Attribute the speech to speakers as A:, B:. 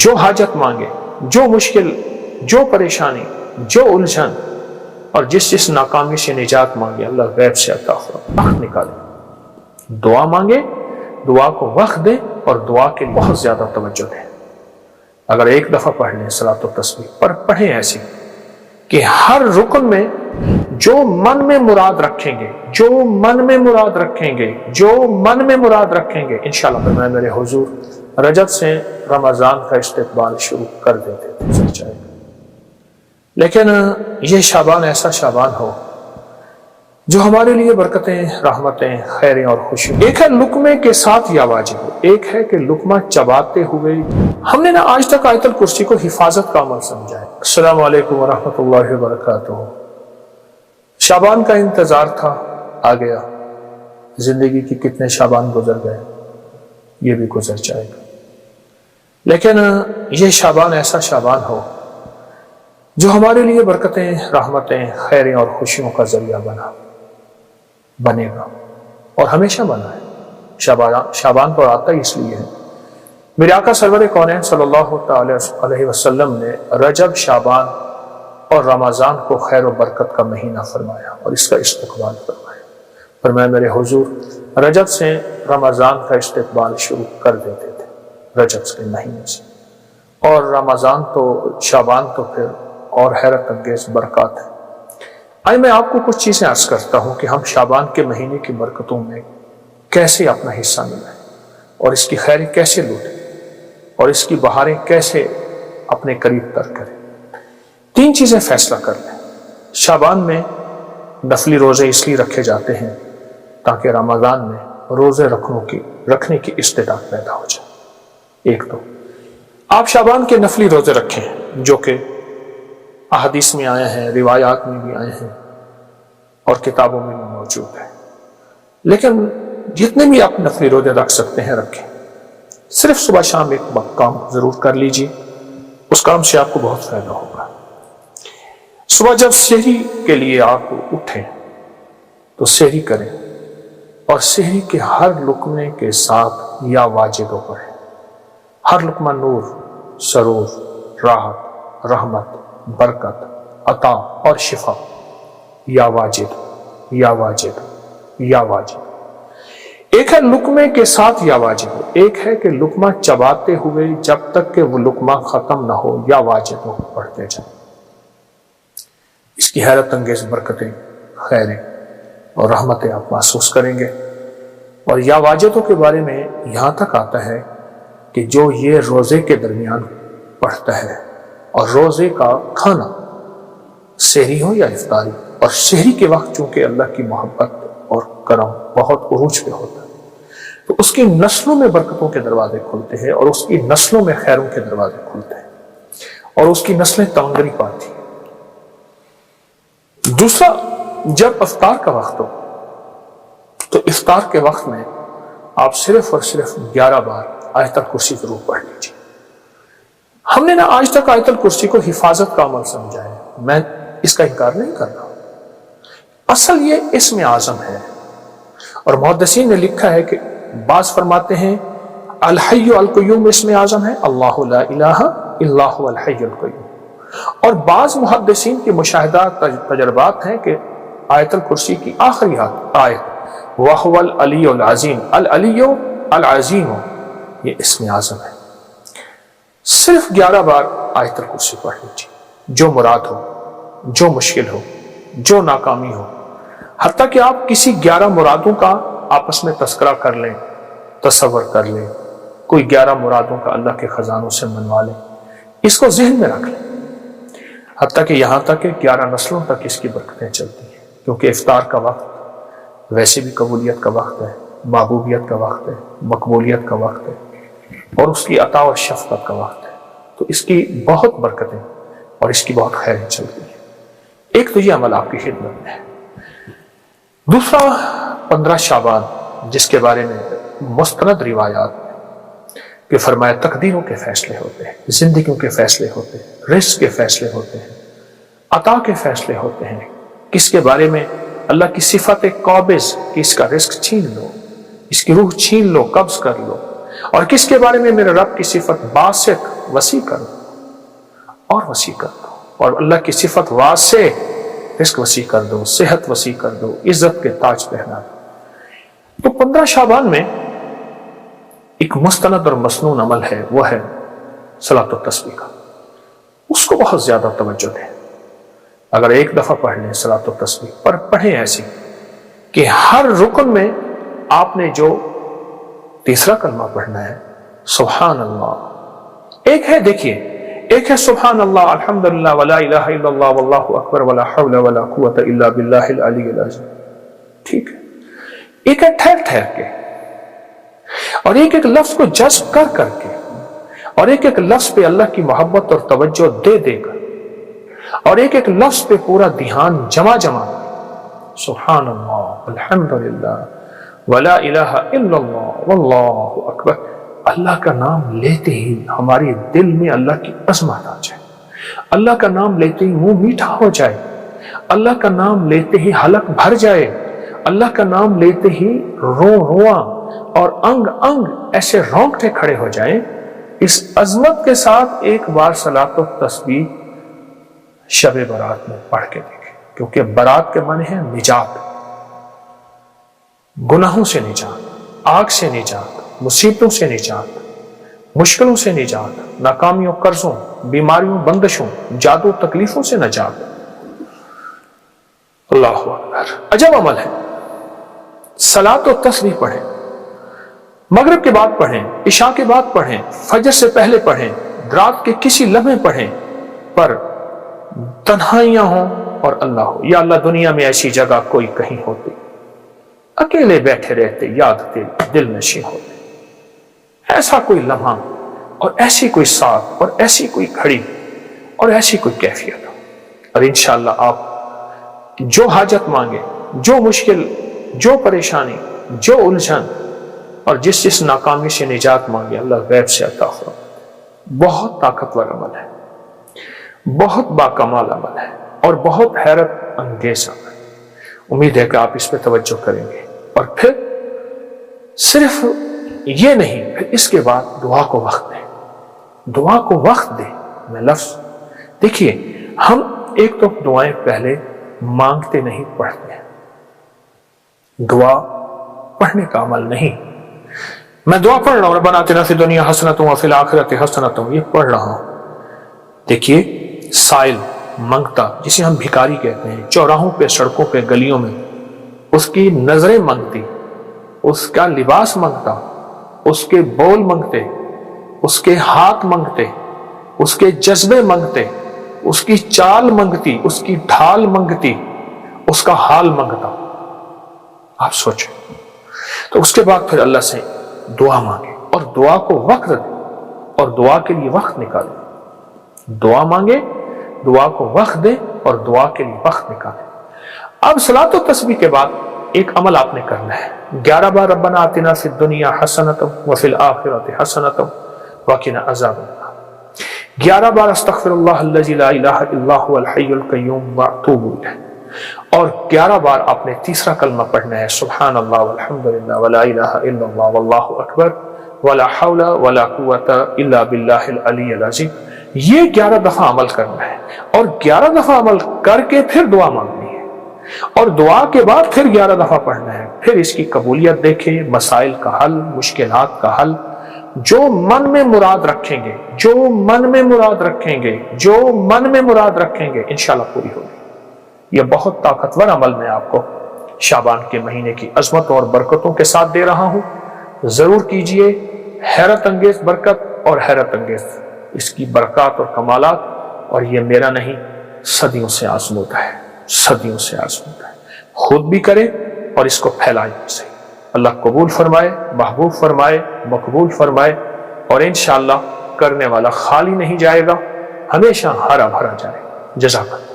A: جو حاجت مانگے، جو مشکل، جو پریشانی، جو الجھن اور جس ناکامی سے نجات مانگے اللہ غیب سے عطا فرمائے، وقت نکالے، دعا مانگے، دعا کو وقت دے اور دعا کے بہت زیادہ توجہ دیں۔ اگر ایک دفعہ پڑھ لیں صلاۃ و تسبیح پر پڑھیں ایسی کہ ہر رکن میں جو من میں مراد رکھیں گے، جو من میں مراد رکھیں گے، جو من میں مراد رکھیں گے، انشاءاللہ میں میرے حضور رجب سے رمضان کا استقبال شروع کر دیتے تھے۔ لیکن یہ شعبان ایسا شعبان ہو جو ہمارے لیے برکتیں، رحمتیں، خیریں اور خوشی۔ ایک ہے لقمے کے ساتھ یا واجب ہو، ایک ہے کہ لقمہ چباتے ہوئے۔ ہم نے آج تک آیت الکرسی کو حفاظت کا عمل سمجھا ہے۔ السلام علیکم ورحمۃ اللہ وبرکاتہ۔ شعبان کا انتظار تھا، آ گیا۔ زندگی کی کتنے شعبان گزر گئے، یہ بھی گزر جائے گا۔ لیکن یہ شعبان ایسا شعبان ہو جو ہمارے لیے برکتیں، رحمتیں، خیریں اور خوشیوں کا ذریعہ بنے گا، اور ہمیشہ بنا ہے۔ شعبان تو آتا ہی اس لیے ہے، میرے آقا سرور کونین صلی اللہ تعالی علیہ وسلم نے رجب، شعبان اور رمضان کو خیر و برکت کا مہینہ فرمایا اور اس کا استقبال فرمایا۔ فرمایا میرے حضور رجب سے رمضان کا استقبال شروع کر دیتے تھے، رجب کے مہینے سے، اور رمضان تو، شعبان تو پھر اور حیرت انگیز برکات ہے۔ آئے میں آپ کو کچھ چیزیں عرض کرتا ہوں کہ ہم شعبان کے مہینے کی برکتوں میں کیسے اپنا حصہ ملائیں اور اس کی خیریں کیسے لوٹیں اور اس کی بہاریں کیسے اپنے قریب تر کریں۔ 3 چیزیں فیصلہ کر لیں۔ شعبان میں نفلی روزے اس لیے رکھے جاتے ہیں تاکہ رمضان میں روزے رکھنے کی استعداد پیدا ہو جائے۔ ایک تو آپ شعبان کے نفلی روزے رکھیں جو کہ احادیث میں آئے ہیں، روایات میں بھی آئے ہیں اور کتابوں میں بھی موجود ہیں۔ لیکن جتنے بھی آپ نفلی روزے رکھ سکتے ہیں رکھیں۔ صرف صبح شام ایک کام ضرور کر لیجئے، اس کام سے آپ کو بہت فائدہ ہوگا۔ صبح جب سحری کے لیے آپ اٹھیں تو سحری کریں اور سحری کے ہر لقمے کے ساتھ یا واجب پڑھیں۔ ہر لقمہ نور، سرور، راحت، رحمت، برکت، عطا اور شفا، یا واجب، یا واجب، یا واجب۔ ایک ہے لقمے کے ساتھ یا واجب ہو، ایک ہے کہ لقمہ چباتے ہوئے جب تک کہ وہ لقمہ ختم نہ ہو یا واجب ہو پڑھتے جائیں۔ اس کی حیرت انگیز برکتیں، خیریں اور رحمتیں آپ محسوس کریں گے۔ اور یا واجبوں کے بارے میں یہاں تک آتا ہے کہ جو یہ روزے کے درمیان پڑھتا ہے، اور روزے کا کھانا سحری ہو یا افطاری، اور سحری کے وقت چونکہ اللہ کی محبت اور کرم بہت عروج پہ ہوتا ہے تو اس کی نسلوں میں برکتوں کے دروازے کھلتے ہیں اور اس کی نسلوں میں خیروں کے دروازے کھلتے ہیں اور اس کی نسلیں تمنگری پاتی ہیں۔ دوسرا، جب افطار کا وقت ہو تو افطار کے وقت میں آپ صرف اور صرف 11 بار آیت الکرسی ضرور پڑھ لیجیے۔ ہم نے آج تک آیت الکرسی کو حفاظت کا عمل سمجھا ہے، میں اس کا انکار نہیں کر رہا۔ اصل یہ اسم اعظم ہے، اور محدثین نے لکھا ہے کہ بعض فرماتے ہیں الحی القیوم اسم اعظم ہے، اللہ لا الہ الا هو الحی القیوم، اور بعض محدثین کی مشاہدات، تجربات ہیں کہ آیت الکرسی کی آخری آیت وَهُوَ الْعَلِيُّ الْعَظِيمُ، العلیُّ العظیم، یہ اسم اعظم ہے۔ صرف 11 بار آیت الکرسی پڑھ لیجیے، جو مراد ہو، جو مشکل ہو، جو ناکامی ہو، حتیٰ کہ آپ کسی 11 مرادوں کا آپس میں تذکرہ کر لیں، تصور کر لیں، کوئی 11 مرادوں کا اللہ کے خزانوں سے منوا لیں، اس کو ذہن میں رکھ لیں، حتیٰ کہ یہاں تک کہ 11 نسلوں تک اس کی برکتیں چلتی ہیں، کیونکہ افطار کا وقت ویسے بھی قبولیت کا وقت ہے، محبوبیت کا وقت ہے، مقبولیت کا وقت ہے، اور اس کی عطا و شفقت کا وقت ہے، تو اس کی بہت برکتیں اور اس کی بہت خیریں چلتی ہیں۔ ایک تو یہ عمل آپ کی خدمت میں ہے۔ دوسرا، 15 شعبان جس کے بارے میں مستند روایات کہ فرمایا تقدیروں کے فیصلے ہوتے ہیں، زندگیوں کے فیصلے ہوتے ہیں، رزق کے فیصلے ہوتے ہیں، عطا کے فیصلے ہوتے ہیں، کس کے بارے میں اللہ کی صفت قابض کہ اس کا رزق چھین لو، اس کی روح چھین لو، قبض کر لو، اور کس کے بارے میں؟ میرے رب کی صفت باسط، وسیع کر دو اور وسیع کر دو، اور اللہ کی صفت واسع، رزق وسیع کر دو، صحت وسیع کر دو، عزت کے تاج پہنا دو۔ تو 15 شعبان میں ایک مستند اور مسنون عمل ہے، وہ ہے صلاۃ التسبیح کا، اس کو بہت زیادہ توجہ دیں۔ اگر ایک دفعہ پڑھ لیں صلاۃ التسبیح، پر پڑھیں ایسی کہ ہر رکن میں آپ نے جو تیسرا کلمہ پڑھنا ہے سبحان اللہ، ایک ہے، دیکھیے ایک ہے سبحان اللہ الحمدللہ ولا الہ الا اللہ واللہ اکبر ولا حول ولا قوت الا باللہ العلی العظیم، ٹھیک ہے، ایک ہے ٹھہر ٹھہر کے، اور ایک ایک لفظ کو جذب کر کر کے، اور ایک ایک لفظ پہ اللہ کی محبت اور توجہ دے دے کر، اور ایک ایک لفظ پہ پورا دھیان جمع سبحان اللہ الحمدللہ ولا الہ الا اللہ واللہ اکبر۔ اللہ کا نام لیتے ہی ہمارے دل میں اللہ کی عظمت آ جائے، اللہ کا نام لیتے ہی منہ میٹھا ہو جائے، اللہ کا نام لیتے ہی حلق بھر جائے، اللہ کا نام لیتے ہی رواں اور انگ انگ ایسے رونگٹے کھڑے ہو جائیں۔ اس عظمت کے ساتھ ایک بار صلاۃ التسبیح شب برات میں پڑھ کے دیکھیں، کیونکہ برات کے معنی ہے نجات، گناہوں سے نجات، آگ سے نجات، مصیبتوں سے نجات، مشکلوں سے نجات، ناکامیوں، قرضوں، بیماریوں، بندشوں، جادو، تکلیفوں سے نجات۔ اللہ اکبر، عجب عمل ہے۔ صلاۃ و تسبیح پڑھیں، مغرب کے بعد پڑھیں، عشاء کے بعد پڑھیں، فجر سے پہلے پڑھیں، رات کے کسی لمحے پڑھیں، پر تنہائیاں ہوں اور اللہ ہو۔ یا اللہ دنیا میں ایسی جگہ کوئی کہیں ہوتی، اکیلے بیٹھے رہتے، یاد دل نشیں ہوتے، ایسا کوئی لمحہ اور ایسی کوئی ساتھ اور ایسی کوئی گھڑی اور ایسی کوئی کیفیت ہو، اور انشاءاللہ آپ جو حاجت مانگے، جو مشکل، جو پریشانی، جو الجھن اور جس ناکامی سے نجات مانگے، اللہ غیب سے عطا فرمائے۔ بہت طاقتور عمل ہے، بہت باکمال عمل ہے، اور بہت حیرت انگیز عمل ہے۔ امید ہے کہ آپ اس پہ توجہ کریں گے، اور پھر صرف یہ نہیں، پھر اس کے بعد دعا کو وقت دیں، دعا کو وقت دیں۔ میں لفظ دیکھیے، ہم ایک تو دعائیں پہلے مانگتے نہیں، پڑھتے ہیں۔ دعا پڑھنے کا عمل نہیں، میں دعا پڑھ رہا ہوں ربنا آتنا فی الدنیا حسنۃ وفی الآخرۃ حسنۃ، یہ پڑھ رہا ہوں۔ دیکھیے سائل، منگتا، جسے ہم بھکاری کہتے ہیں، چوراہوں پہ، سڑکوں پہ، گلیوں میں، اس کی نظریں منگتی، اس کا لباس منگتا، اس کے بول منگتے، اس کے ہاتھ منگتے، اس کے جذبے منگتے، اس کی چال منگتی، اس کی ڈھال منگتی، اس کا حال منگتا۔ آپ سوچیں، تو اس کے بعد پھر اللہ سے دعا مانگے، اور دعا کو وقت دے، اور دعا کے لیے وقت نکالے۔ دعا مانگے، دعا کو وقت دے، اور دعا کے لیے وقت نکالے۔ اب صلاۃ و تسبیح کے بعد ایک عمل آپ نے کرنا ہے، 11 بار ربنا آتنا فی الدنیا حسنۃ وفی الآخرۃ حسنۃ وقنا عذاب النار، 11 بار استغفر اللہ الذی لا الہ الا هو الحی القیوم واتوب الیہ، اور 11 بار آپ نے تیسرا کلمہ پڑھنا ہے سبحان اللہ والحمدللہ ولا الہ الا اللہ واللہ اکبر ولا حول ولا قوت الا باللہ العلی العظیم۔ یہ 11 دفعہ عمل کرنا ہے، اور 11 دفعہ عمل کر کے پھر دعا مانگنی ہے، اور دعا کے بعد پھر 11 دفعہ پڑھنا ہے۔ پھر اس کی قبولیت دیکھیں، مسائل کا حل، مشکلات کا حل، جو من میں مراد رکھیں گے، جو من میں مراد رکھیں گے، جو من میں مراد رکھیں گے، انشاءاللہ پوری ہوگی۔ یہ بہت طاقتور عمل میں آپ کو شعبان کے مہینے کی عظمت اور برکتوں کے ساتھ دے رہا ہوں، ضرور کیجئے۔ حیرت انگیز برکت اور حیرت انگیز اس کی برکات اور کمالات، اور یہ میرا نہیں، صدیوں سے آزمودہ ہے، صدیوں سے آزمودہ ہے۔ خود بھی کریں اور اس کو پھیلائیں سے۔ اللہ قبول فرمائے، محبوب فرمائے، مقبول فرمائے، اور انشاءاللہ کرنے والا خالی نہیں جائے گا، ہمیشہ ہرا بھرا جائے۔ جزاک اللہ۔